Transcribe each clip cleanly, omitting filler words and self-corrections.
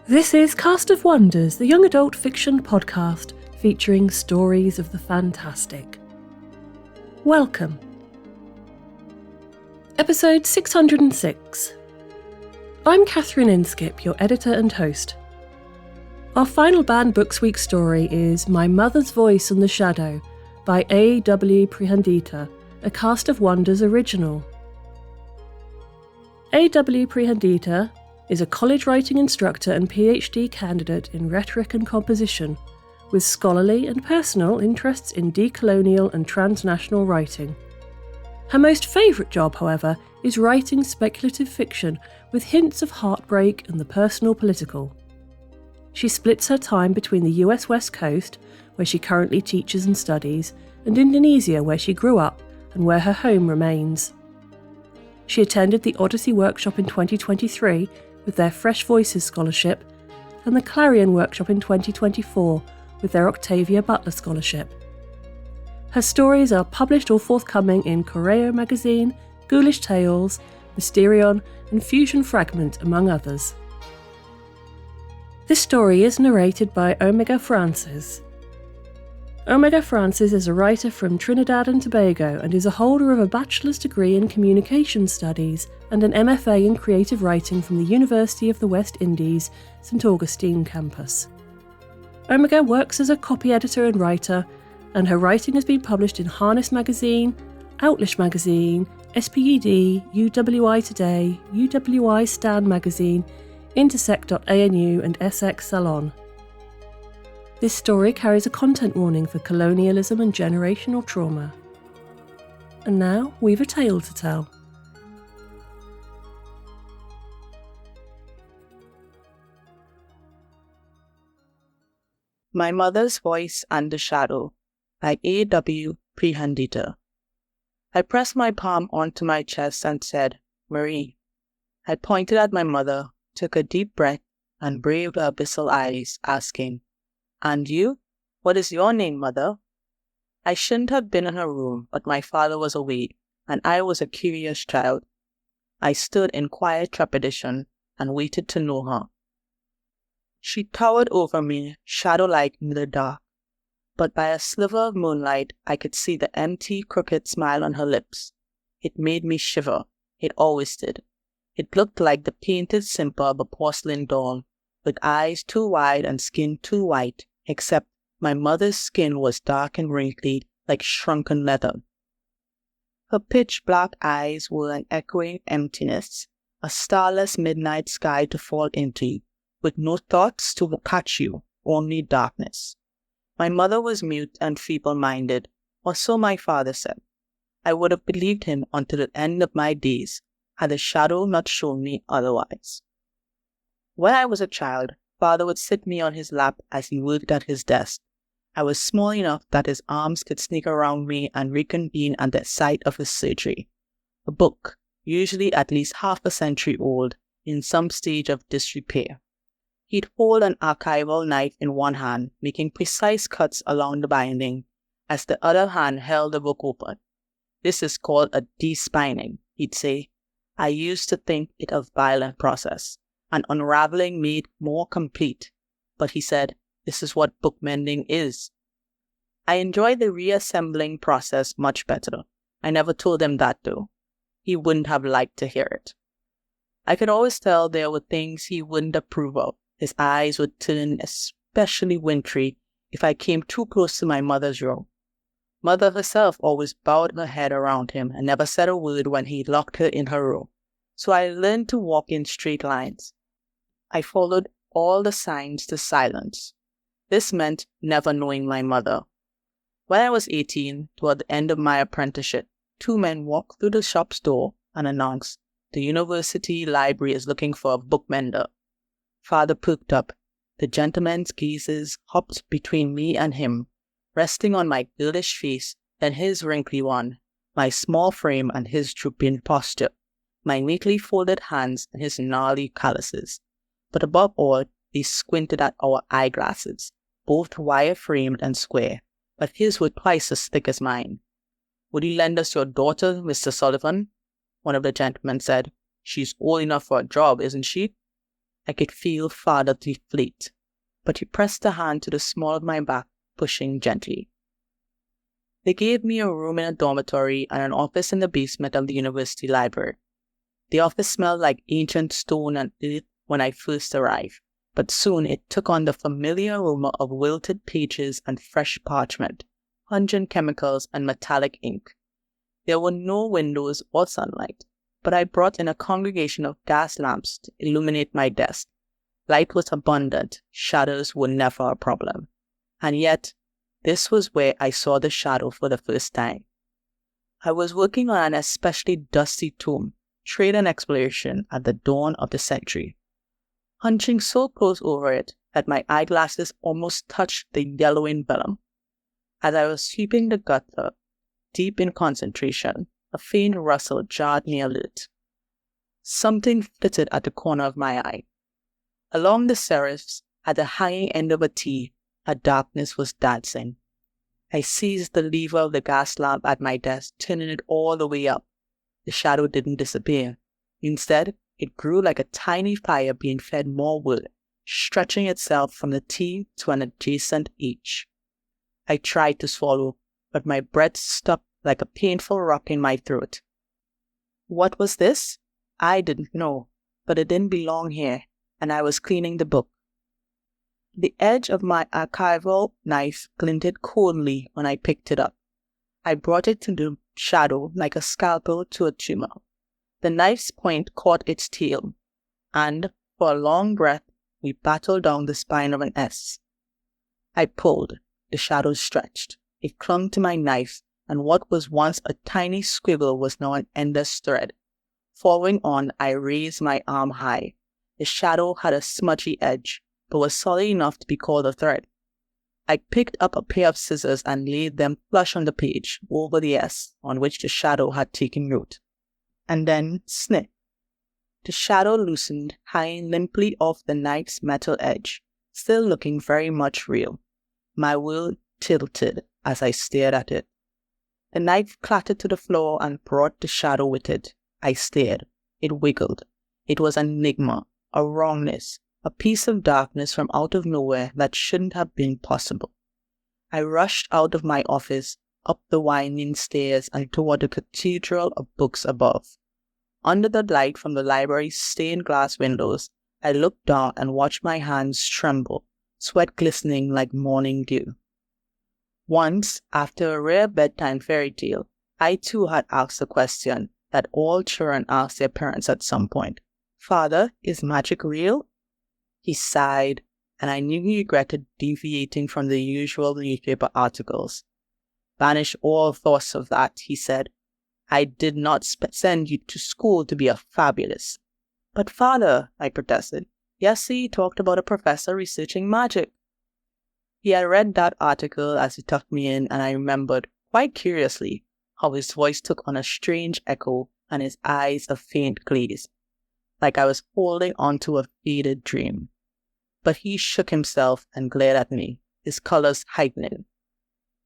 This is Cast of Wonders, the young adult fiction podcast featuring stories of the fantastic. Welcome. Episode 606. I'm Catherine Inskip, your editor and host. Our final Banned Books Week story is My Mother's Voice in the Shadow by A.W. Prihandita, a Cast of Wonders original. A.W. Prihandita is a college writing instructor and PhD candidate in rhetoric and composition, with scholarly and personal interests in decolonial and transnational writing. Her most favourite job, however, is writing speculative fiction with hints of heartbreak and the personal political. She splits her time between the US West Coast, where she currently teaches and studies, and Indonesia, where she grew up and where her home remains. She attended the Odyssey Workshop in 2023 with their Fresh Voices Scholarship, and the Clarion Workshop in 2024 with their Octavia Butler Scholarship. Her stories are published or forthcoming in Correo Magazine, Ghoulish Tales, Mysterion, and Fusion Fragment, among others. This story is narrated by Omega Francis. Omega Francis is a writer from Trinidad and Tobago and is a holder of a bachelor's degree in communication studies and an MFA in creative writing from the University of the West Indies, St Augustine campus. Omega works as a copy editor and writer, and her writing has been published in Harness Magazine, Outlish Magazine, SPED, UWI Today, UWI Stan Magazine, Intersect.anu and SX Salon. This story carries a content warning for colonialism and generational trauma. And now, we've a tale to tell. My Mother's Voice and the Shadow by A.W. Prihandita. I pressed my palm onto my chest and said, Marie. I pointed at my mother, took a deep breath, and braved her abyssal eyes, asking, And you? What is your name, Mother? I shouldn't have been in her room, but my father was away, and I was a curious child. I stood in quiet trepidation and waited to know her. She towered over me, shadow-like in the dark, but by a sliver of moonlight I could see the empty, crooked smile on her lips. It made me shiver. It always did. It looked like the painted simper of a porcelain doll, with eyes too wide and skin too white, except my mother's skin was dark and wrinkly like shrunken leather. Her pitch-black eyes were an echoing emptiness, a starless midnight sky to fall into, with no thoughts to catch you, only darkness. My mother was mute and feeble-minded, or so my father said. I would have believed him until the end of my days, had the shadow not shown me otherwise. When I was a child, Father would sit me on his lap as he worked at his desk. I was small enough that his arms could sneak around me and reconvene at the sight of his surgery. A book, usually at least half a century old, in some stage of disrepair. He'd hold an archival knife in one hand, making precise cuts along the binding, as the other hand held the book open. This is called a despining, he'd say. I used to think it a violent process, an unraveling made more complete, but he said, this is what book mending is. I enjoyed the reassembling process much better. I never told him that though. He wouldn't have liked to hear it. I could always tell there were things he wouldn't approve of. His eyes would turn especially wintry if I came too close to my mother's room. Mother herself always bowed her head around him and never said a word when he locked her in her room. So I learned to walk in straight lines. I followed all the signs to silence. This meant never knowing my mother. When I was 18, toward the end of my apprenticeship, two men walked through the shop's door and announced, the university library is looking for a bookmender. Father perked up. The gentleman's gazes hopped between me and him, resting on my girlish face, then his wrinkly one, my small frame and his drooping posture, my neatly folded hands and his gnarly calluses. But above all, he squinted at our eyeglasses, both wire-framed and square, but his were twice as thick as mine. Would you lend us your daughter, Mr. Sullivan? One of the gentlemen said. She's old enough for a job, isn't she? I could feel Father deflate, but he pressed a hand to the small of my back, pushing gently. They gave me a room in a dormitory and an office in the basement of the university library. The office smelled like ancient stone and earth when I first arrived, but soon it took on the familiar aroma of wilted pages and fresh parchment, pungent chemicals and metallic ink. There were no windows or sunlight, but I brought in a congregation of gas lamps to illuminate my desk. Light was abundant, shadows were never a problem. And yet, this was where I saw the shadow for the first time. I was working on an especially dusty tomb, trade and exploration at the dawn of the century. Hunching so close over it that my eyeglasses almost touched the yellowing vellum. As I was sweeping the gutter, deep in concentration, a faint rustle jarred me alert. Something flitted at the corner of my eye. Along the serifs, at the hanging end of a T, a darkness was dancing. I seized the lever of the gas lamp at my desk, turning it all the way up. The shadow didn't disappear. Instead, it grew like a tiny fire being fed more wood, stretching itself from the T to an adjacent H. I tried to swallow, but my breath stuck like a painful rock in my throat. What was this? I didn't know, but it didn't belong here, and I was cleaning the book. The edge of my archival knife glinted coldly when I picked it up. I brought it to the shadow like a scalpel to a tumor. The knife's point caught its tail, and, for a long breath, we battled down the spine of an S. I pulled. The shadow stretched. It clung to my knife, and what was once a tiny squiggle was now an endless thread. Following on, I raised my arm high. The shadow had a smudgy edge, but was solid enough to be called a thread. I picked up a pair of scissors and laid them flush on the page, over the S on which the shadow had taken root. And then, snip. The shadow loosened, hanging limply off the knife's metal edge, still looking very much real. My world tilted as I stared at it. The knife clattered to the floor and brought the shadow with it. I stared. It wiggled. It was an enigma, a wrongness, a piece of darkness from out of nowhere that shouldn't have been possible. I rushed out of my office, up the winding stairs and toward the cathedral of books above. Under the light from the library's stained glass windows, I looked down and watched my hands tremble, sweat glistening like morning dew. Once, after a rare bedtime fairy tale, I too had asked the question that all children ask their parents at some point. Father, is magic real? He sighed, and I knew he regretted deviating from the usual newspaper articles. Banish all thoughts of that, he said. I did not send you to school to be a fabulist. But father, I protested, yesterday you talked about a professor researching magic. He had read that article as he tucked me in, and I remembered, quite curiously, how his voice took on a strange echo and his eyes a faint glaze, like I was holding onto a faded dream. But he shook himself and glared at me, his colors heightening.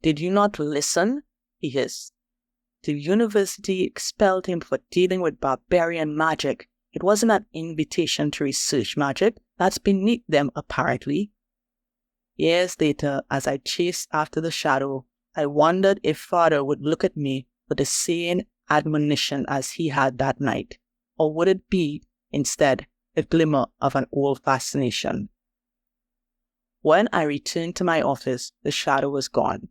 Did you not listen? He hissed. The university expelled him for dealing with barbarian magic. It wasn't an invitation to research magic. That's beneath them, apparently. Years later, as I chased after the shadow, I wondered if father would look at me with the same admonition as he had that night, or would it be, instead, a glimmer of an old fascination? When I returned to my office, the shadow was gone,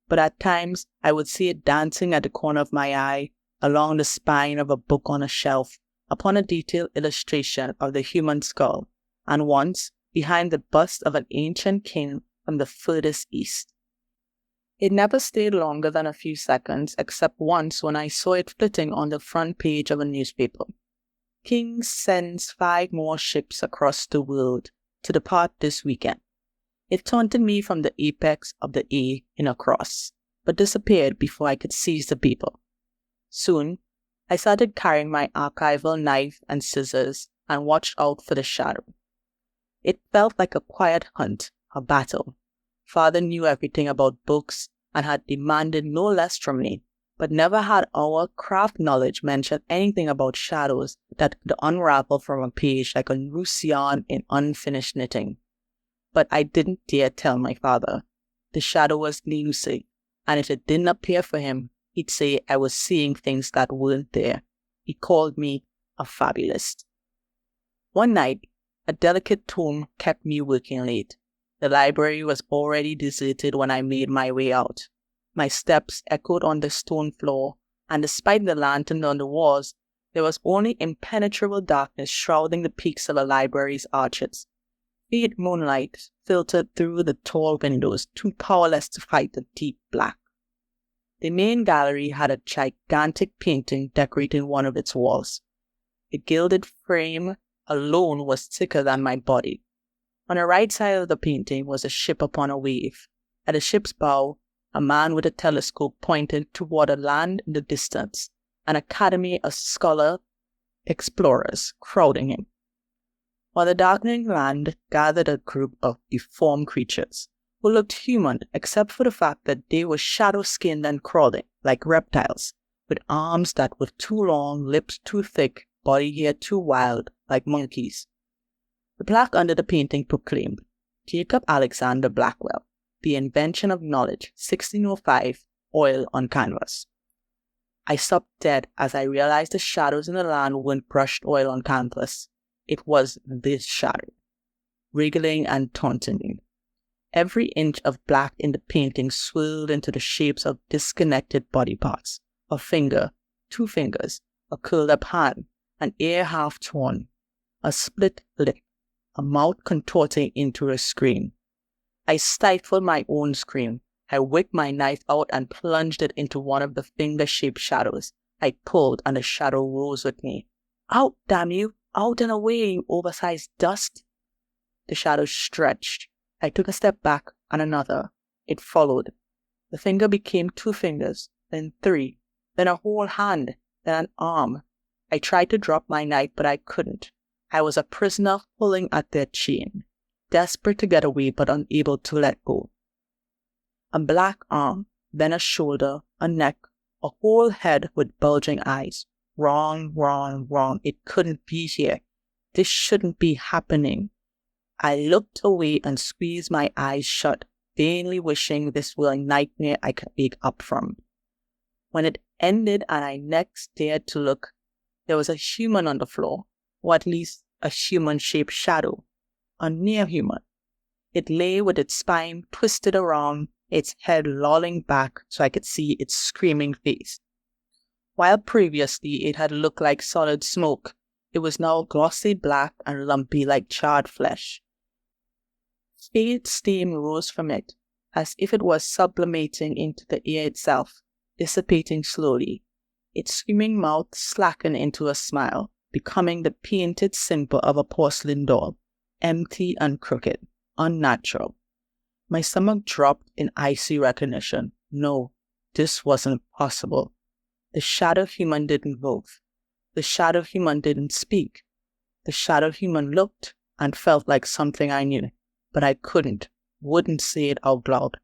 but at times I would see it dancing at the corner of my eye, along the spine of a book on a shelf, upon a detailed illustration of the human skull, and once behind the bust of an ancient king from the furthest east. It never stayed longer than a few seconds, except once when I saw it flitting on the front page of a newspaper. King sends 5 more ships across the world to depart this weekend. It taunted me from the apex of the A in a cross, but disappeared before I could seize the paper. Soon, I started carrying my archival knife and scissors and watched out for the shadow. It felt like a quiet hunt, a battle. Father knew everything about books and had demanded no less from me. but never had our craft knowledge mentioned anything about shadows that could unravel from a page like a loose yarn in unfinished knitting. But I didn't dare tell my father. The shadow was elusive, and if it didn't appear for him, he'd say I was seeing things that weren't there. He called me a fabulist. One night, a delicate tone kept me working late. The library was already deserted when I made my way out. My steps echoed on the stone floor, and despite the lantern on the walls, there was only impenetrable darkness shrouding the peaks of the library's arches. Faint moonlight filtered through the tall windows, too powerless to fight the deep black. The main gallery had a gigantic painting decorating one of its walls. The gilded frame alone was thicker than my body. On the right side of the painting was a ship upon a wave. At the ship's bow, a man with a telescope pointed toward a land in the distance, an academy of scholar explorers crowding him. On the darkening land gathered a group of deformed creatures, who looked human except for the fact that they were shadow-skinned and crawling, like reptiles, with arms that were too long, lips too thick, body hair too wild, like monkeys. The plaque under the painting proclaimed, Jacob Alexander Blackwell, The Invention of Knowledge, 1605, oil on canvas. I stopped dead as I realized the shadows in the land weren't brushed oil on canvas. It was this shadow, wriggling and taunting me. Every inch of black in the painting swirled into the shapes of disconnected body parts, a finger, 2 fingers, a curled up hand, an ear half torn, a split lip, a mouth contorting into a scream. I stifled my own scream. I whipped my knife out and plunged it into one of the finger-shaped shadows. I pulled, and the shadow rose with me. Out, damn you! Out and away, you oversized dust! The shadow stretched. I took a step back, and another. It followed. The finger became 2 fingers, then 3, then a whole hand, then an arm. I tried to drop my knife, but I couldn't. I was a prisoner pulling at their chain, desperate to get away but unable to let go. A black arm, then a shoulder, a neck, a whole head with bulging eyes. Wrong, wrong, wrong. It couldn't be here. This shouldn't be happening. I looked away and squeezed my eyes shut, vainly wishing this were a nightmare I could wake up from. When it ended and I next dared to look, there was a human on the floor, or at least a human-shaped shadow, a near-human. It lay with its spine twisted around, its head lolling back so I could see its screaming face. While previously it had looked like solid smoke, it was now glossy black and lumpy like charred flesh. Faint steam rose from it, as if it was sublimating into the air itself, dissipating slowly. Its screaming mouth slackened into a smile, becoming the painted simper of a porcelain doll, empty and crooked, unnatural. My stomach dropped in icy recognition. No, this wasn't possible. The shadow human didn't move. The shadow human didn't speak. The shadow human looked and felt like something I knew, but I wouldn't say it out loud.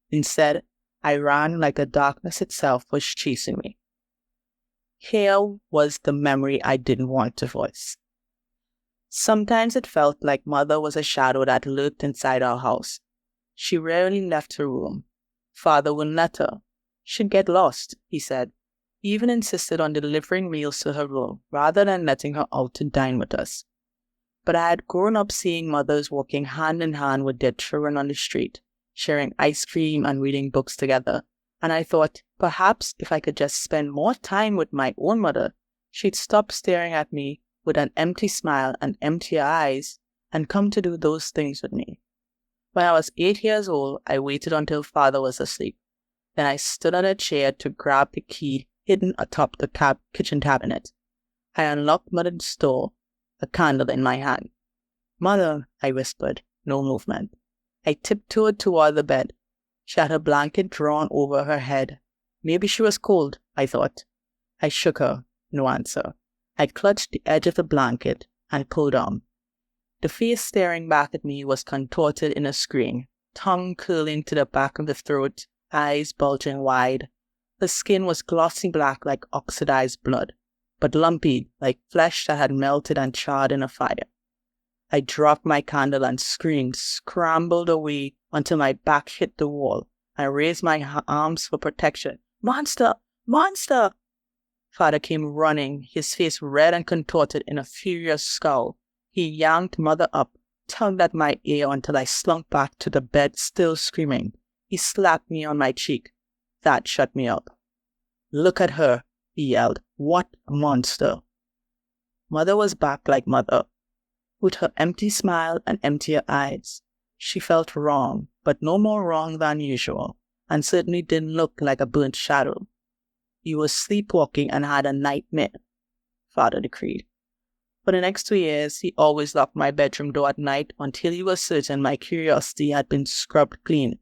Instead, I ran like the darkness itself was chasing me. Here was the memory I didn't want to voice. Sometimes it felt like Mother was a shadow that lurked inside our house. She rarely left her room. Father wouldn't let her. She'd get lost, he said. He even insisted on delivering meals to her room rather than letting her out to dine with us. But I had grown up seeing mothers walking hand in hand with their children on the street, sharing ice cream and reading books together, and I thought, perhaps if I could just spend more time with my own mother, she'd stop staring at me with an empty smile and emptier eyes and come to do those things with me. When I was 8 years old, I waited until Father was asleep. Then I stood on a chair to grab the key hidden atop the kitchen cabinet. I unlocked Mother's door, a candle in my hand. Mother, I whispered, no movement. I tiptoed toward the bed. She had her blanket drawn over her head. Maybe she was cold, I thought. I shook her, no answer. I clutched the edge of the blanket and pulled on. The face staring back at me was contorted in a scream, tongue curling to the back of the throat, eyes bulging wide. Her skin was glossy black like oxidized blood, but lumpy like flesh that had melted and charred in a fire. I dropped my candle and screamed, scrambled away until my back hit the wall. I raised my arms for protection. "Monster! Monster!" Father came running, his face red and contorted in a furious scowl. He yanked Mother up, tugged at my ear until I slunk back to the bed, still screaming. He slapped me on my cheek. That shut me up. "Look at her," he yelled. "What a monster!" Mother was back like Mother, with her empty smile and emptier eyes. She felt wrong, but no more wrong than usual, and certainly didn't look like a burnt shadow. "You were sleepwalking and had a nightmare," Father decreed. For the next 2 years, he always locked my bedroom door at night until he was certain my curiosity had been scrubbed clean.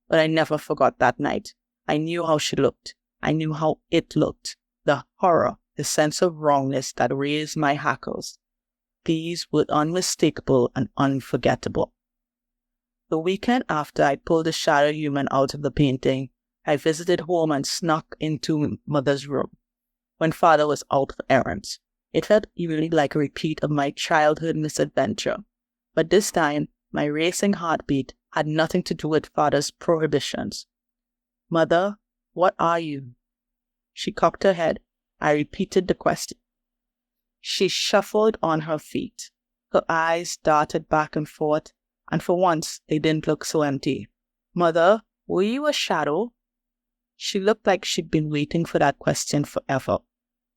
But I never forgot that night. I knew how she looked. I knew how it looked. The horror, the sense of wrongness that raised my hackles. These were unmistakable and unforgettable. The weekend after I pulled the shadow human out of the painting, I visited home and snuck into Mother's room when Father was out for errands. It felt eerily like a repeat of my childhood misadventure, but this time my racing heartbeat had nothing to do with Father's prohibitions. "Mother, what are you?" She cocked her head. I repeated the question. She shuffled on her feet. Her eyes darted back and forth, and for once they didn't look so empty. "Mother, were you a shadow?" She looked like she'd been waiting for that question forever.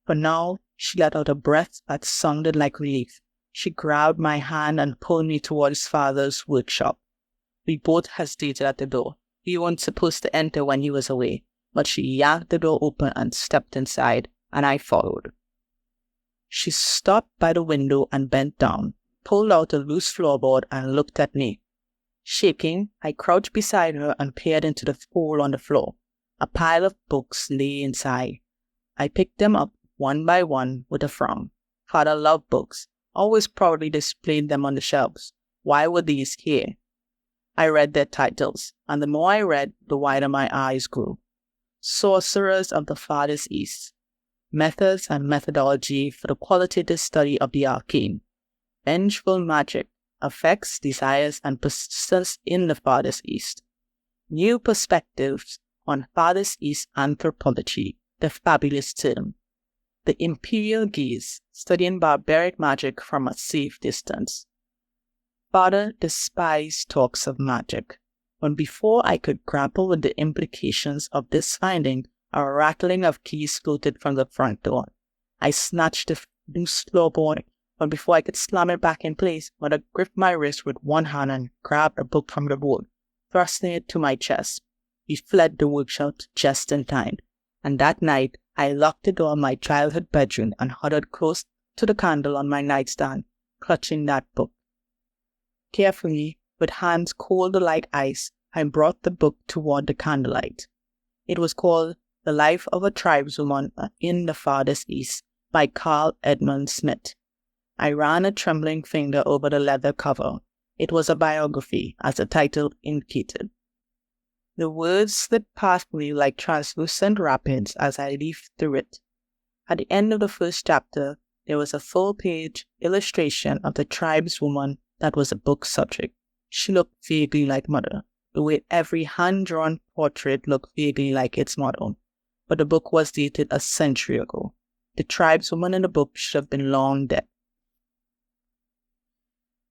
For now, she let out a breath that sounded like relief. She grabbed my hand and pulled me towards Father's workshop. We both hesitated at the door. We weren't supposed to enter when he was away, but she yanked the door open and stepped inside, and I followed. She stopped by the window and bent down, pulled out a loose floorboard and looked at me. Shaking, I crouched beside her and peered into the hole on the floor. A pile of books lay inside. I picked them up one by one with a frown. Father loved books, always proudly displayed them on the shelves. Why were these here? I read their titles, and the more I read, the wider my eyes grew. Sorcerers of the Farthest East. Methods and Methodology for the Qualitative Study of the Arcane. Vengeful Magic. Effects, Desires, and Persistence in the Farthest East. New Perspectives on Farthest East Anthropology, the fabulous term. The Imperial Gaze, studying barbaric magic from a safe distance. Father despised talks of magic, when before I could grapple with the implications of this finding, a rattling of keys floated from the front door. I snatched the loose floorboard, but before I could slam it back in place, Mother gripped my wrist with one hand and grabbed a book from the wall, thrusting it to my chest. We fled the workshop just in time, and that night I locked the door of my childhood bedroom and huddled close to the candle on my nightstand, clutching that book. Carefully, with hands cold like ice, I brought the book toward the candlelight. It was called The Life of a Tribeswoman in the Farthest East by Carl Edmund Smith. I ran a trembling finger over the leather cover. It was a biography, as the title indicated. The words slipped past me like translucent rapids as I leafed through it. At the end of the first chapter, there was a full-page illustration of the tribeswoman that was the book's subject. She looked vaguely like Mother, the way every hand-drawn portrait looked vaguely like its model. But the book was dated a century ago. The tribeswoman in the book should have been long dead.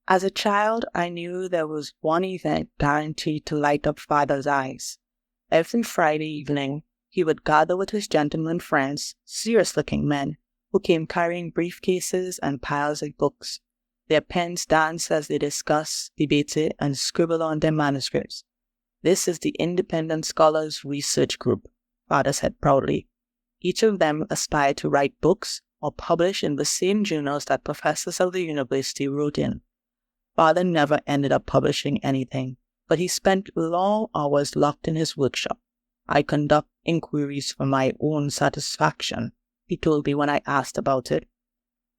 As a child, I knew there was one event guaranteed to light up Father's eyes. Every Friday evening, he would gather with his gentleman friends, serious-looking men, who came carrying briefcases and piles of books. Their pens danced as they discussed, debated, and scribbled on their manuscripts. "This is the Independent Scholars Research Group," Father said proudly. Each of them aspired to write books or publish in the same journals that professors of the university wrote in. Father never ended up publishing anything, but he spent long hours locked in his workshop. "I conduct inquiries for my own satisfaction," he told me when I asked about it.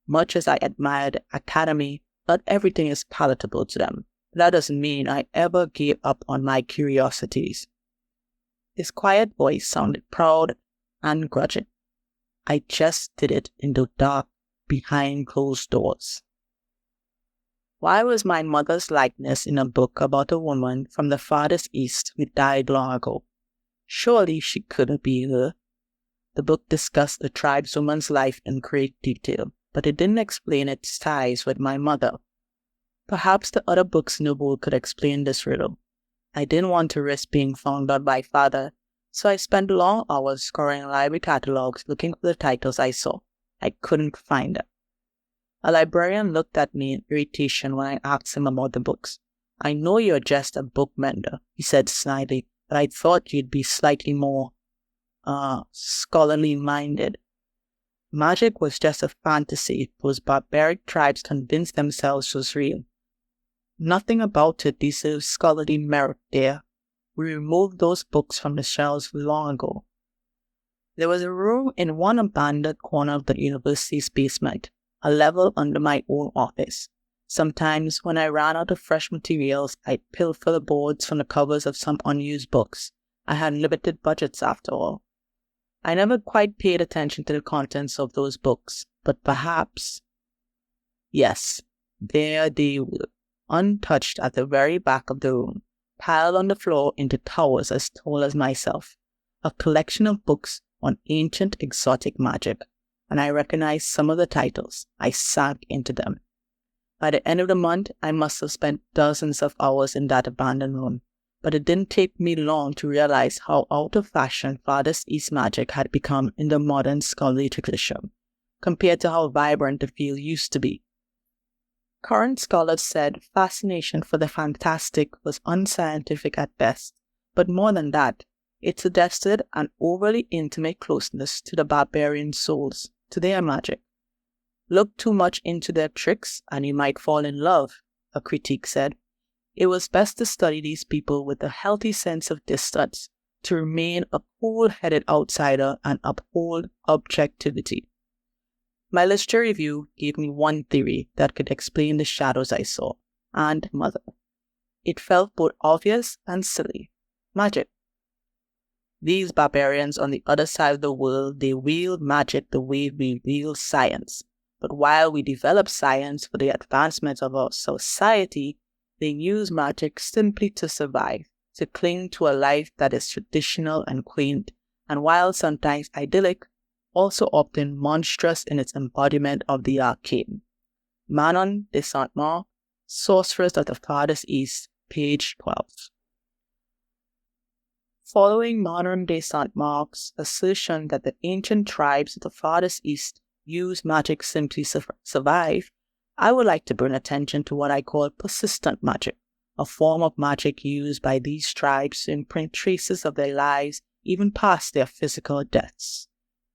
Much as I admired the academy, not everything is palatable to them. That doesn't mean I ever gave up on my curiosities. His quiet voice sounded proud and grudging. I just did it in the dark behind closed doors. Why was my mother's likeness in a book about a woman from the farthest east who died long ago? Surely she couldn't be her. The book discussed the tribeswoman's life in great detail, but it didn't explain its ties with my mother. Perhaps the other books in the book could explain this riddle. I didn't want to risk being found out by father, so I spent long hours scouring library catalogs looking for the titles I saw. I couldn't find them. A librarian looked at me in irritation when I asked him about the books. I know you're just a book mender, he said snidely, but I thought you'd be slightly more, scholarly minded. Magic was just a fantasy those barbaric tribes convinced themselves was real. Nothing about it deserves scholarly merit there. We removed those books from the shelves long ago. There was a room in one abandoned corner of the university's basement, a level under my own office. Sometimes, when I ran out of fresh materials, I'd pilfer the boards from the covers of some unused books. I had limited budgets after all. I never quite paid attention to the contents of those books, but perhaps... Yes, there they were, untouched at the very back of the room, piled on the floor into towers as tall as myself. A collection of books on ancient exotic magic, and I recognized some of the titles. I sank into them. By the end of the month, I must have spent dozens of hours in that abandoned room, but it didn't take me long to realize how out of fashion Farthest East magic had become in the modern scholarly tradition, compared to how vibrant the field used to be. Current scholars said fascination for the fantastic was unscientific at best, but more than that, it suggested an overly intimate closeness to the barbarian souls, to their magic. Look too much into their tricks and you might fall in love, a critique said. It was best to study these people with a healthy sense of distance, to remain a cool-headed outsider and uphold objectivity. My literature review gave me one theory that could explain the shadows I saw, and mother. It felt both obvious and silly. Magic. These barbarians on the other side of the world, they wield magic the way we wield science. But while we develop science for the advancement of our society, they use magic simply to survive, to cling to a life that is traditional and quaint, and while sometimes idyllic, also often monstrous in its embodiment of the arcane. Manon de Saint-Marc, Sorceress of the Farthest East, page 12. Following Manon de Saint-Marc's assertion that the ancient tribes of the Farthest East use magic simply to survive, I would like to bring attention to what I call persistent magic, a form of magic used by these tribes to imprint traces of their lives even past their physical deaths.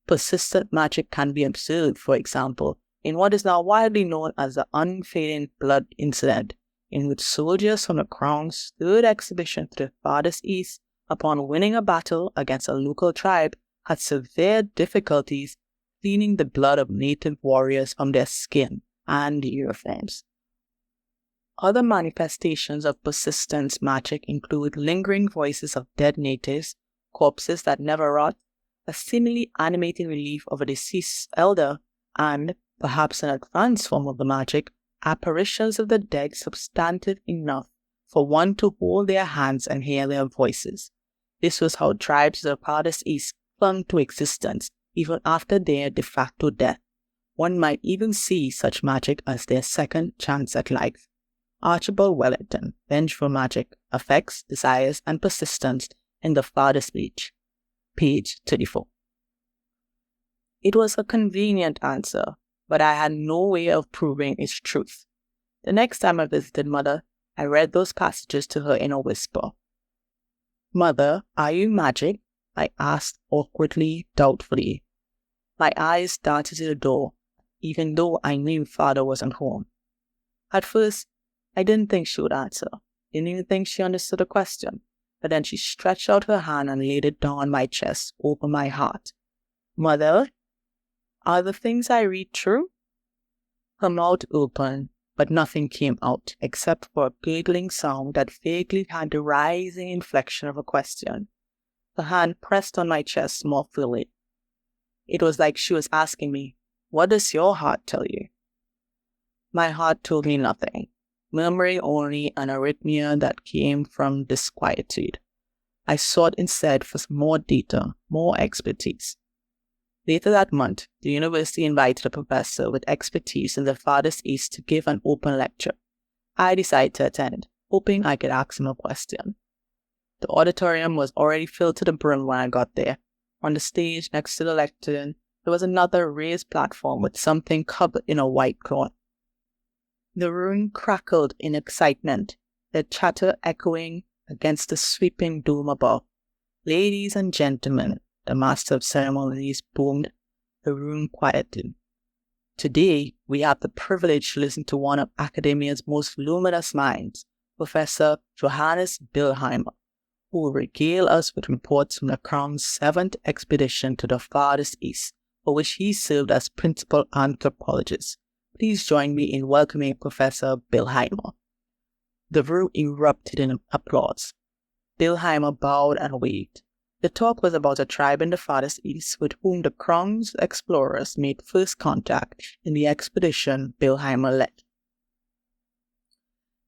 Persistent magic can be observed, for example, in what is now widely known as the Unfading Blood Incident, in which soldiers from the Crown's third expedition to the Farthest East, upon winning a battle against a local tribe, had severe difficulties cleaning the blood of native warriors from their skin and uniforms. Other manifestations of persistence magic include lingering voices of dead natives, corpses that never rot, a seemingly animated relief of a deceased elder, and, perhaps an advanced form of the magic, apparitions of the dead substantive enough for one to hold their hands and hear their voices. This was how tribes of the Farthest East clung to existence even after their de facto death. One might even see such magic as their second chance at life. Archibald Wellington, Vengeful Magic, Affects, Desires, and Persistence in the Farthest Reach, page 34. It was a convenient answer, but I had no way of proving its truth. The next time I visited Mother, I read those passages to her in a whisper. "Mother, are you magic?" I asked awkwardly, doubtfully. My eyes darted to the door, even though I knew Father wasn't home. At first, I didn't think she would answer. Didn't even think she understood the question. But then she stretched out her hand and laid it down on my chest, over my heart. "Mother, are the things I read true?" Her mouth opened, but nothing came out, except for a gurgling sound that vaguely had the rising inflection of a question. Her hand pressed on my chest more fully. It was like she was asking me, "What does your heart tell you?" My heart told me nothing, murmuring only an arrhythmia that came from disquietude. I sought instead for more data, more expertise. Later that month, the university invited a professor with expertise in the farthest east to give an open lecture. I decided to attend, hoping I could ask him a question. The auditorium was already filled to the brim when I got there. On the stage next to the lectern, there was another raised platform with something covered in a white cloth. The room crackled in excitement, their chatter echoing against the sweeping dome above. "Ladies and gentlemen," the master of ceremonies boomed. The room quieted. "Today, we have the privilege to listen to one of academia's most luminous minds, Professor Johannes Bilheimer, who will regale us with reports from the Crown's 7th expedition to the farthest east, for which he served as principal anthropologist. Please join me in welcoming Professor Bilheimer." The room erupted in applause. Bilheimer bowed and waved. The talk was about a tribe in the farthest east with whom the Crown's explorers made first contact in the expedition Bilheimer led.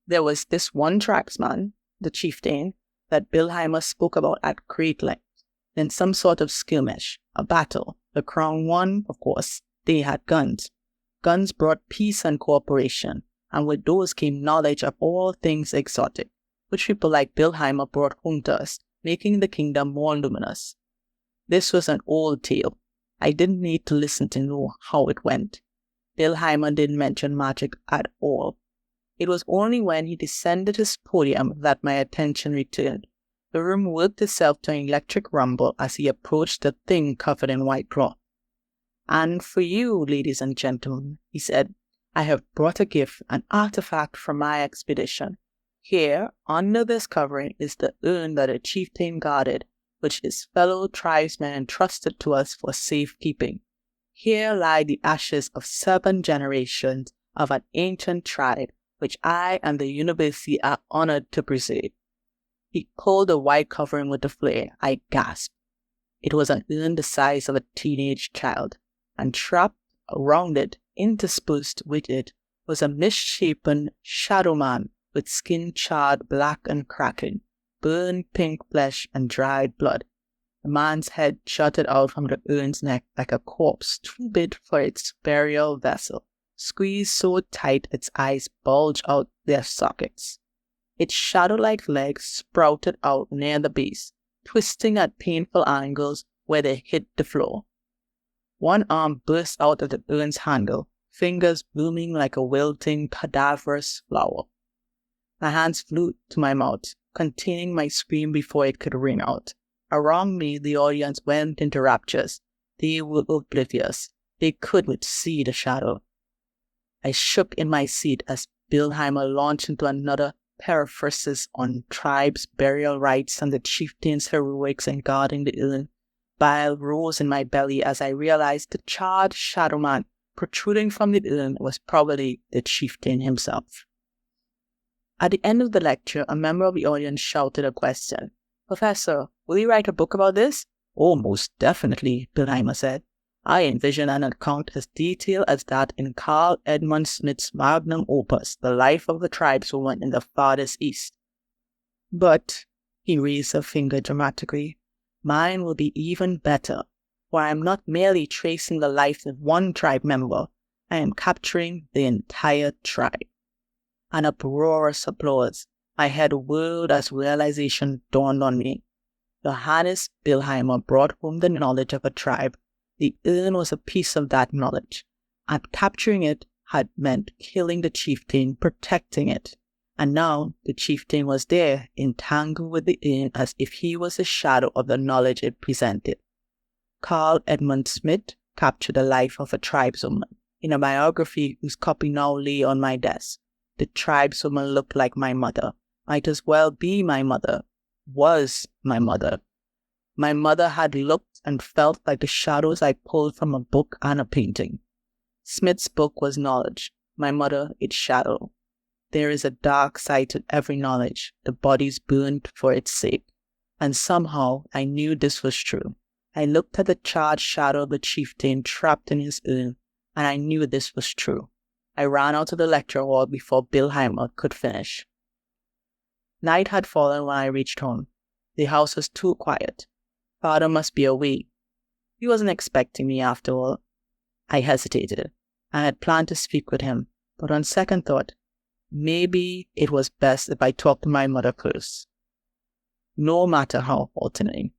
There was this one tribesman, the chieftain, that Bilheimer spoke about at great length. Then some sort of skirmish, a battle. The Crown won, of course. They had guns. Guns brought peace and cooperation, and with those came knowledge of all things exotic, which people like Bilheimer brought home to us, making the kingdom more luminous. This was an old tale. I didn't need to listen to know how it went. Bilheimer didn't mention magic at all. It was only when he descended his podium that my attention returned. The room worked itself to an electric rumble as he approached the thing covered in white cloth. "And for you, ladies and gentlemen," he said, "I have brought a gift, an artifact from my expedition. Here, under this covering, is the urn that a chieftain guarded, which his fellow tribesmen entrusted to us for safekeeping. Here lie the ashes of 7 generations of an ancient tribe, which I and the university are honored to preserve." He pulled the white covering with a flare. I gasped. It was an urn the size of a teenage child, and trapped around it, interspersed with it, was a misshapen shadow man with skin charred black and cracking, burned pink flesh and dried blood. The man's head jutted out from the urn's neck like a corpse too big for its burial vessel, squeezed so tight its eyes bulged out their sockets. Its shadow-like legs sprouted out near the base, twisting at painful angles where they hit the floor. One arm burst out of the urn's handle, fingers blooming like a wilting, cadaverous flower. My hands flew to my mouth, containing my scream before it could ring out. Around me, the audience went into raptures. They were oblivious. They couldn't see the shadow. I shook in my seat as Bilheimer launched into another periphrasis on tribes' burial rites and the chieftain's heroics in guarding the urn. Bile rose in my belly as I realized the charred shadow man protruding from the urn was probably the chieftain himself. At the end of the lecture, a member of the audience shouted a question. "Professor, will you write a book about this?" "Oh, most definitely," Bilheimer said. "I envision an account as detailed as that in Carl Edmund Smith's magnum opus, The Life of the Tribeswoman in the Farthest East." "But," he raised a finger dramatically, "mine will be even better, for I am not merely tracing the life of one tribe member, I am capturing the entire tribe." An uproarious applause. My head whirled as realization dawned on me. Johannes Bilheimer brought home the knowledge of a tribe. The urn was a piece of that knowledge, and capturing it had meant killing the chieftain, protecting it. And now the chieftain was there, entangled with the urn as if he was the shadow of the knowledge it presented. Carl Edmund Smith captured the life of a tribeswoman. In a biography whose copy now lay on my desk, the tribeswoman looked like my mother, might as well be my mother, was my mother. My mother had looked and felt like the shadows I pulled from a book and a painting. Smith's book was knowledge, my mother its shadow. There is a dark side to every knowledge. The body's burned for its sake. and somehow I knew this was true. I looked at the charred shadow of the chieftain trapped in his urn, and I knew this was true. I ran out of the lecture hall before Billheimer could finish. Night had fallen when I reached home. The house was too quiet. Father must be away. He wasn't expecting me after all. I hesitated. I had planned to speak with him, but on second thought, maybe it was best if I talked to my mother first, no matter how haltingly.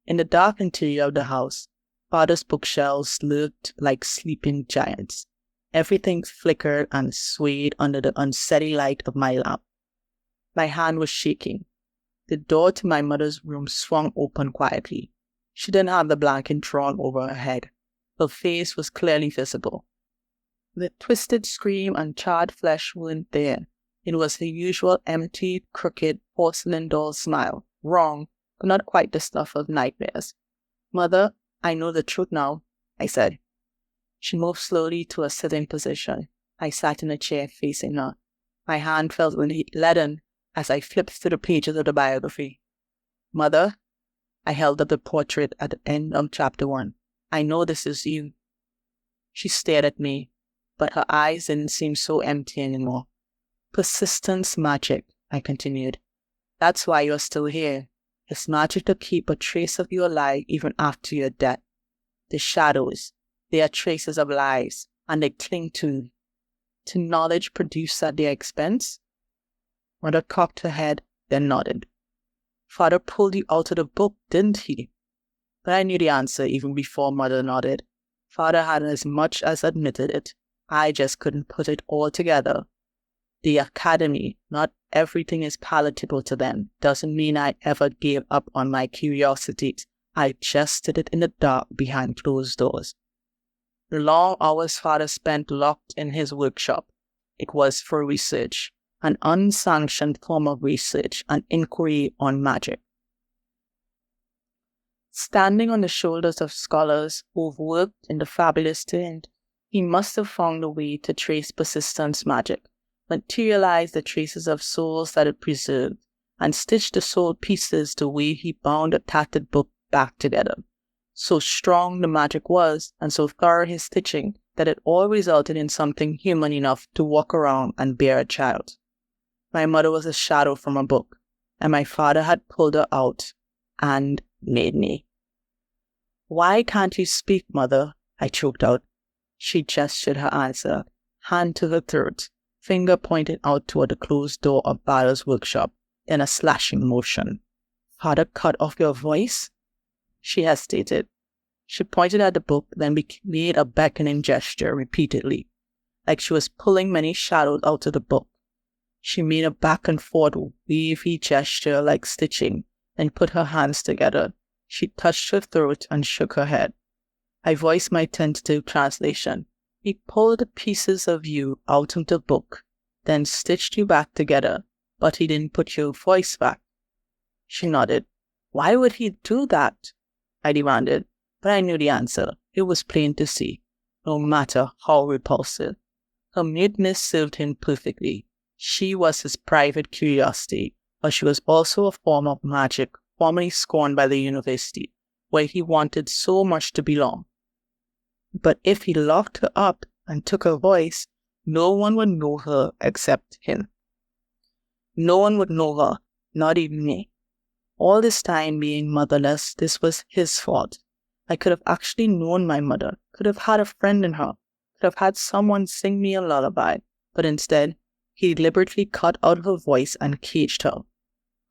In the dark interior of the house, Father's bookshelves lurked like sleeping giants. Everything flickered and swayed under the unsteady light of my lamp. My hand was shaking. The door to my mother's room swung open quietly. She didn't have the blanket drawn over her head. Her face was clearly visible. The twisted scream and charred flesh weren't there. It was the usual empty, crooked, porcelain doll smile. Wrong, but not quite the stuff of nightmares. "Mother, I know the truth now," I said. She moved slowly to a sitting position. I sat in a chair facing her. My hand felt leaden as I flipped through the pages of the biography. "Mother," I held up the portrait at the end of chapter 1. "I know this is you." She stared at me, but her eyes didn't seem so empty anymore. "Persistence magic," I continued. "That's why you're still here. It's magic to keep a trace of you alive even after your death. The shadows, they are traces of lives, and they cling to knowledge produced at their expense." Mother cocked her head, then nodded. "Father pulled you out of the book, didn't he?" But I knew the answer even before Mother nodded. Father hadn't as much as admitted it. I just couldn't put it all together. The academy, not everything is palatable to them, doesn't mean I ever gave up on my curiosities. I just did it in the dark behind closed doors. The long hours Father spent locked in his workshop, it was for research, an unsanctioned form of research, an inquiry on magic. Standing on the shoulders of scholars who've worked in the fabulous tent, he must have found a way to trace persistence magic, materialize the traces of souls that it preserved, and stitch the soul pieces the way he bound a tattered book back together. So strong the magic was, and so thorough his stitching, that it all resulted in something human enough to walk around and bear a child. My mother was a shadow from a book, and my father had pulled her out and made me. "Why can't you speak, Mother?" I choked out. She gestured her answer, hand to her throat, finger pointed out toward the closed door of Father's workshop, in a slashing motion. "Father cut off your voice?" She hesitated. She pointed at the book, then made a beckoning gesture repeatedly, like she was pulling many shadows out of the book. She made a back and forth wavy gesture like stitching, then put her hands together. She touched her throat and shook her head. I voiced my tentative translation. "He pulled the pieces of you out of the book, then stitched you back together, but he didn't put your voice back." She nodded. "Why would he do that?" I demanded, but I knew the answer. It was plain to see, no matter how repulsive. Her muteness served him perfectly. She was his private curiosity, but she was also a form of magic formerly scorned by the university, where he wanted so much to belong. But if he locked her up and took her voice, no one would know her except him. No one would know her, not even me. All this time being motherless, this was his fault. I could have actually known my mother, could have had a friend in her, could have had someone sing me a lullaby, but instead, he deliberately cut out her voice and caged her.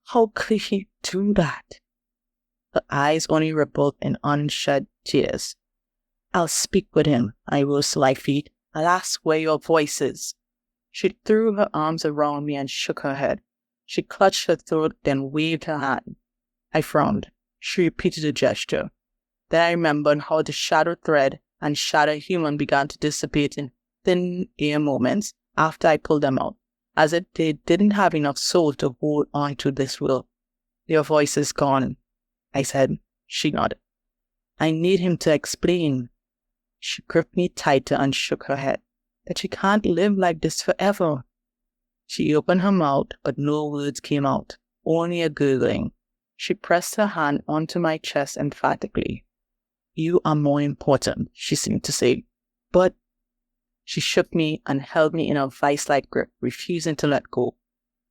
How could he do that? Her eyes only rippled in unshed tears. "I'll speak with him," I rose to my feet. "I'll ask where your voice is." She threw her arms around me and shook her head. She clutched her throat, then waved her hand. I frowned. She repeated the gesture. Then I remembered how the shadow thread and shadow human began to dissipate in thin air moments after I pulled them out, as if they didn't have enough soul to hold on to this will. "Your voice is gone," I said. She nodded. "I need him to explain." She gripped me tighter and shook her head. "That you can't live like this forever." She opened her mouth, but no words came out, only a gurgling. She pressed her hand onto my chest emphatically. "You are more important," she seemed to say. "But—" She shook me and held me in a vice-like grip, refusing to let go.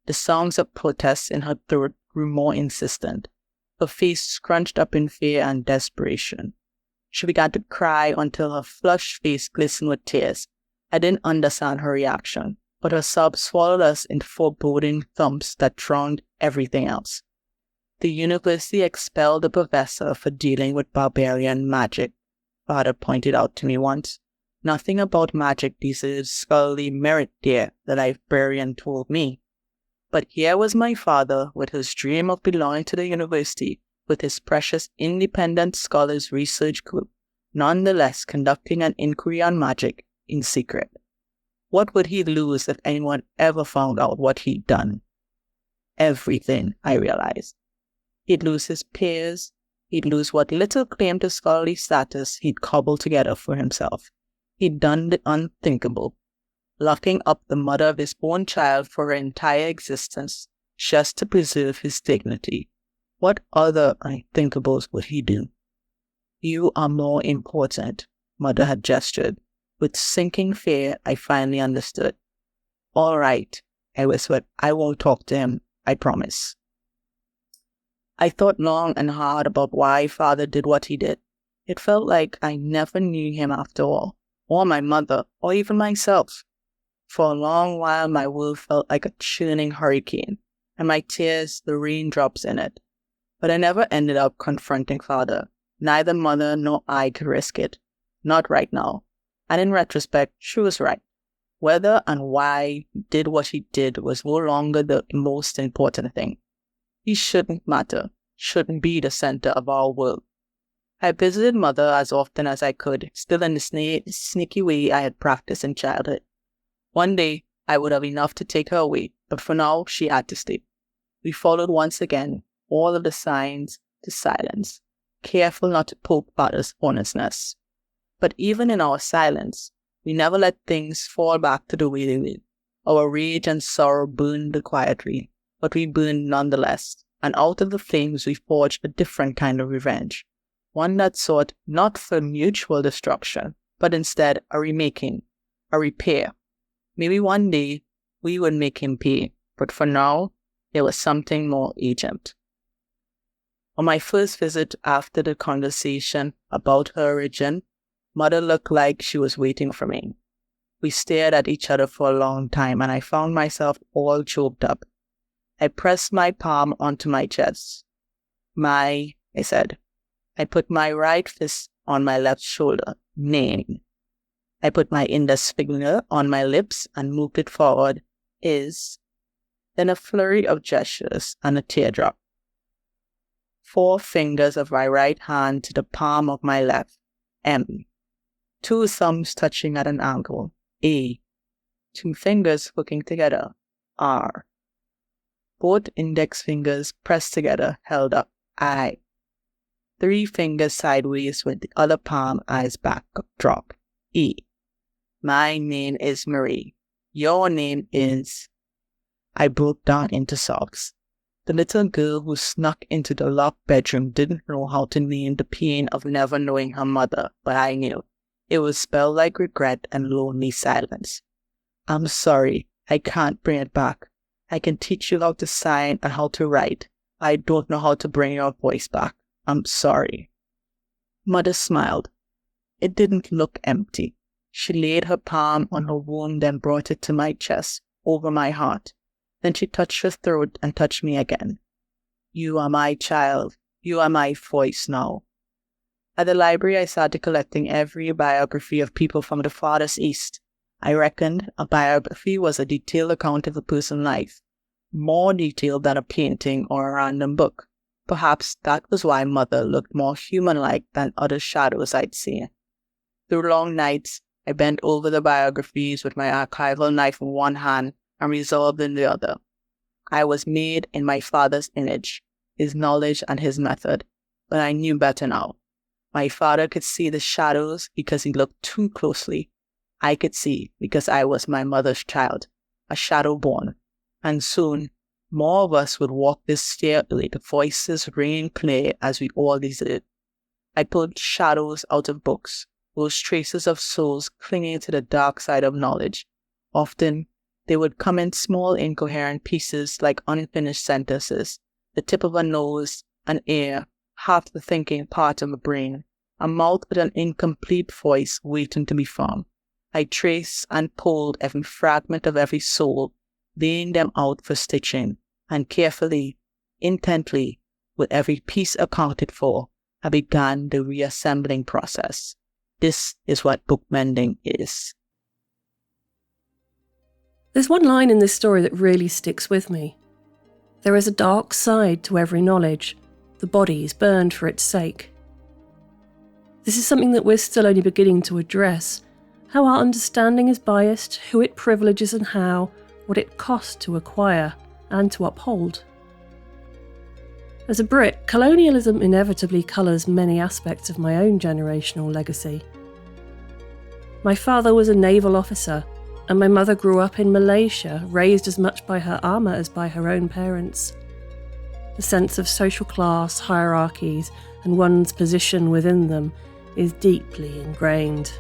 The sounds of protest in her throat grew more insistent. Her face scrunched up in fear and desperation. She began to cry until her flushed face glistened with tears. I didn't understand her reaction, but her sobs swallowed us into foreboding thumps that drowned everything else. "The university expelled the professor for dealing with barbarian magic," Father pointed out to me once. "Nothing about magic deserves scholarly merit there," the librarian told me. But here was my father with his dream of belonging to the university, with his precious independent scholars research group, nonetheless conducting an inquiry on magic in secret. What would he lose if anyone ever found out what he'd done? Everything, I realized. He'd lose his peers. He'd lose what little claim to scholarly status he'd cobbled together for himself. He'd done the unthinkable, locking up the mother of his own child for her entire existence just to preserve his dignity. What other unthinkables would he do? "You are more important," Mother had gestured. With sinking fear, I finally understood. "All right," I whispered. "I won't talk to him, I promise." I thought long and hard about why Father did what he did. It felt like I never knew him after all, or my mother, or even myself. For a long while, my world felt like a churning hurricane, and my tears the raindrops in it. But I never ended up confronting Father. Neither Mother nor I could risk it. Not right now. And in retrospect, she was right. Whether and why he did what he did was no longer the most important thing. He shouldn't matter, shouldn't be the center of our world. I visited Mother as often as I could, still in the sneaky way I had practiced in childhood. One day, I would have enough to take her away, but for now, she had to stay. We followed once again all of the signs to silence, careful not to poke Father's honestness. But even in our silence, we never let things fall back to the way they were. Our rage and sorrow burned quietly, but we burned nonetheless, and out of the flames we forged a different kind of revenge. One that sought not for mutual destruction, but instead a remaking, a repair. Maybe one day we would make him pay, but for now, there was something more urgent. On my first visit after the conversation about her origin, Mother looked like she was waiting for me. We stared at each other for a long time, and I found myself all choked up. I pressed my palm onto my chest. I said. I put my right fist on my left shoulder. Name. I put my index finger on my lips and moved it forward. Is. Then a flurry of gestures and a teardrop. 4 fingers of my right hand to the palm of my left. M. 2 thumbs touching at an angle. A. 2 fingers hooking together. R. Both index fingers pressed together, held up. I. 3 fingers sideways with the other palm, eyes back, drop. E. My name is Marie. Your name is... I broke down into sobs. The little girl who snuck into the locked bedroom didn't know how to name the pain of never knowing her mother, but I knew. It was spelled like regret and lonely silence. I'm sorry, I can't bring it back. I can teach you how to sign and how to write. I don't know how to bring your voice back. I'm sorry. Mother smiled. It didn't look empty. She laid her palm on her wound and brought it to my chest, over my heart. Then she touched her throat and touched me again. You are my child. You are my voice now. At the library, I started collecting every biography of people from the farthest east. I reckoned a biography was a detailed account of a person's life, more detailed than a painting or a random book. Perhaps that was why Mother looked more human-like than other shadows I'd seen. Through long nights, I bent over the biographies with my archival knife in one hand and resolved in the other. I was made in my father's image, his knowledge and his method, but I knew better now. My father could see the shadows because he looked too closely. I could see because I was my mother's child, a shadow born, and soon more of us would walk this stairway. The voices ring clear as we always did. I pulled shadows out of books, those traces of souls clinging to the dark side of knowledge. Often, they would come in small incoherent pieces like unfinished sentences, the tip of a nose, an ear, half the thinking part of a brain, a mouth with an incomplete voice waiting to be found. I traced and pulled every fragment of every soul, laying them out for stitching, and carefully, intently, with every piece accounted for, I began the reassembling process. This is what book mending is. There's one line in this story that really sticks with me. There is a dark side to every knowledge. The body is burned for its sake. This is something that we're still only beginning to address. How our understanding is biased, who it privileges and how, what it costs to acquire and to uphold. As a Brit, colonialism inevitably colours many aspects of my own generational legacy. My father was a naval officer, and my mother grew up in Malaysia, raised as much by her ama as by her own parents. The sense of social class, hierarchies, and one's position within them is deeply ingrained.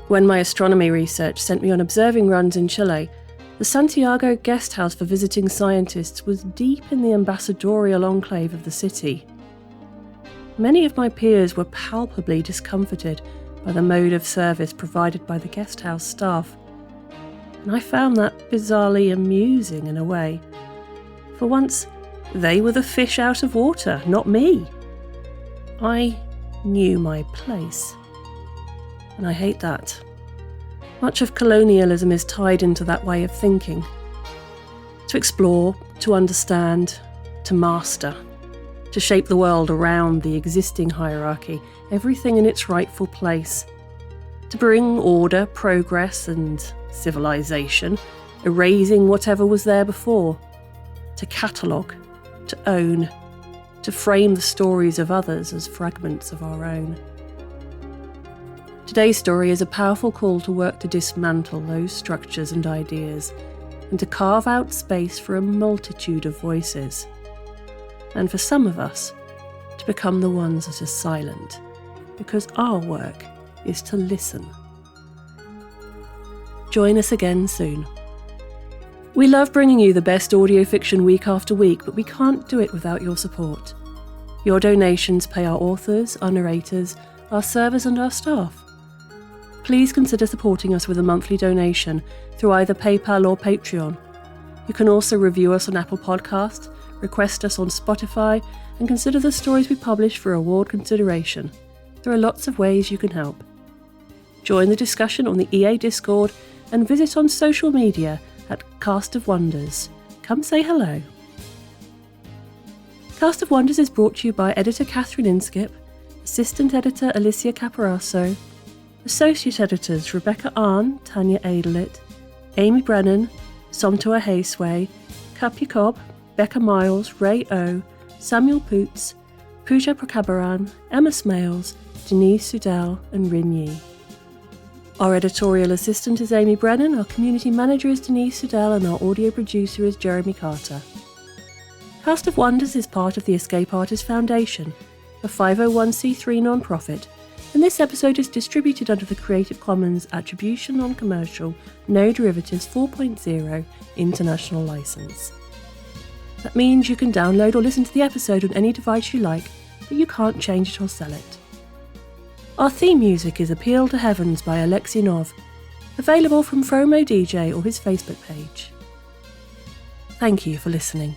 When my astronomy research sent me on observing runs in Chile, the Santiago guest house for visiting scientists was deep in the ambassadorial enclave of the city. Many of my peers were palpably discomforted by the mode of service provided by the guest house staff, and I found that bizarrely amusing in a way. For once, they were the fish out of water, not me. I knew my place, and I hate that. Much of colonialism is tied into that way of thinking. To explore, to understand, to master, to shape the world around the existing hierarchy, everything in its rightful place. To bring order, progress, and civilization, erasing whatever was there before. To catalogue, to own, to frame the stories of others as fragments of our own. Today's story is a powerful call to work to dismantle those structures and ideas, and to carve out space for a multitude of voices. And for some of us, to become the ones that are silent, because our work is to listen. Join us again soon. We love bringing you the best audio fiction week after week, but we can't do it without your support. Your donations pay our authors, our narrators, our servers and our staff. Please consider supporting us with a monthly donation through either PayPal or Patreon. You can also review us on Apple Podcasts, request us on Spotify, and consider the stories we publish for award consideration. There are lots of ways you can help. Join the discussion on the EA Discord and visit on social media at Cast of Wonders. Come say hello. Cast of Wonders is brought to you by editor Catherine Inskip, assistant editor Alicia Caparasso, associate editors Rebecca Arn, Tanya Adelit, Amy Brennan, Somtoa Haysway, Cup Jacob, Becca Miles, Ray O, Samuel Poots, Pooja Prakabaran, Emma Smales, Denise Sudell and Rin Yi. Our editorial assistant is Amy Brennan, our community manager is Denise Sudell, and our audio producer is Jeremy Carter. Cast of Wonders is part of the Escape Artists Foundation, a 501c3 non-profit, and this episode is distributed under the Creative Commons Attribution Non-Commercial No Derivatives 4.0 International License. That means you can download or listen to the episode on any device you like, but you can't change it or sell it. Our theme music is Appeal to Heavens by Alexei Nov, available from Fromo DJ or his Facebook page. Thank you for listening.